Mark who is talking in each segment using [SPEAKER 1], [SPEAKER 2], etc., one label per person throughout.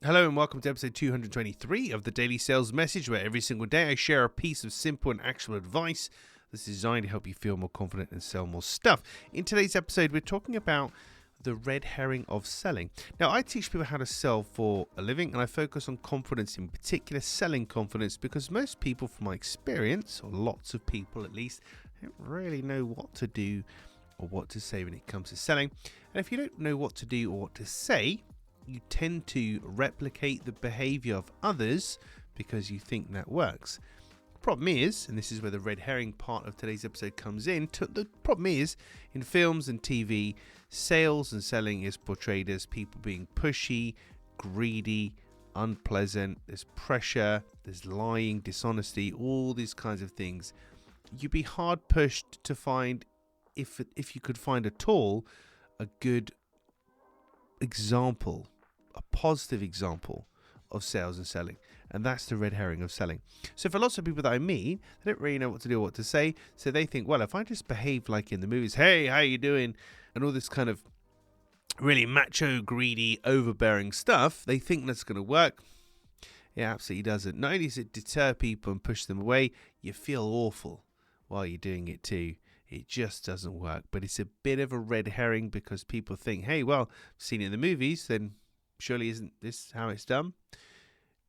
[SPEAKER 1] Hello and welcome to episode 223 of the Daily Sales Message, where every single day I share a piece of simple and actionable advice that's designed to help you feel more confident and sell more stuff. In today's episode, we're talking about the red herring of selling. Now, I teach people how to sell for a living, and I focus on confidence, in particular selling confidence, because most people, from my experience, or lots of people at least, don't really know what to do or what to say when it comes to selling. And if you don't know what to do or what to say, you tend to replicate the behavior of others because you think that works. The problem is, and this is where the red herring part of today's episode comes in, the problem is, in films and TV, sales and selling is portrayed as people being pushy, greedy, unpleasant, there's pressure, there's lying, dishonesty, all these kinds of things. You'd be hard pushed to find, if you could find at all, a good example, a positive example of sales and selling, and that's the red herring of selling. So for lots of people that I meet, they don't really know what to do or what to say, so they think, well, if I just behave like in the movies, hey, how you doing, and all this kind of really macho, greedy, overbearing stuff, they think that's going to work. It absolutely doesn't. Not only does it deter people and push them away, you feel awful while you're doing it too. It just doesn't work. But it's a bit of a red herring because people think, hey, well, I've seen it in the movies, then surely isn't this how it's done?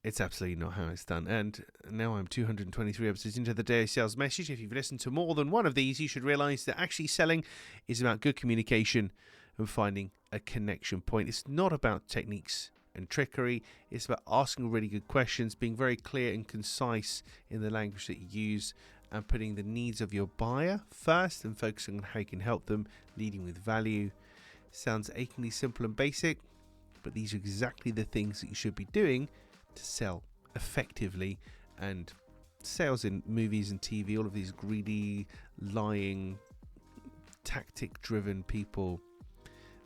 [SPEAKER 1] It's absolutely not how it's done. And now I'm 223 episodes into the Daily Sales Message. If you've listened to more than one of these, you should realize that actually selling is about good communication and finding a connection point. It's not about techniques and trickery. It's about asking really good questions, being very clear and concise in the language that you use, and putting the needs of your buyer first and focusing on how you can help them, leading with value. Sounds achingly simple and basic, but these are exactly the things that you should be doing to sell effectively. And sales in movies and TV, all of these greedy, lying, tactic-driven people,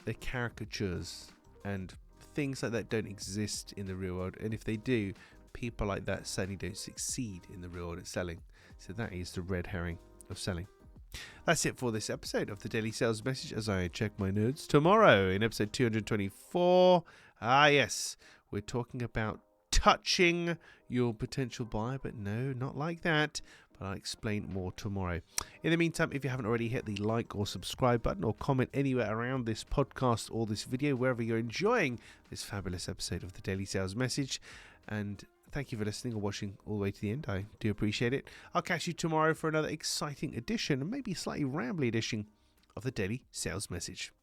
[SPEAKER 1] they're caricatures, and things like that don't exist in the real world. And if they do, people like that certainly don't succeed in the real world at selling. So that is the red herring of selling. That's it for this episode of the Daily Sales Message, as I check my notes. Tomorrow in episode 224, yes, we're talking about touching your potential buyer, but no, not like that. But I'll explain more tomorrow. In the meantime, if you haven't already, hit the like or subscribe button or comment anywhere around this podcast or this video, wherever you're enjoying this fabulous episode of the Daily Sales Message. And thank you for listening or watching all the way to the end. I do appreciate it. I'll catch you tomorrow for another exciting edition, and maybe a slightly rambly edition, of the Daily Sales Message.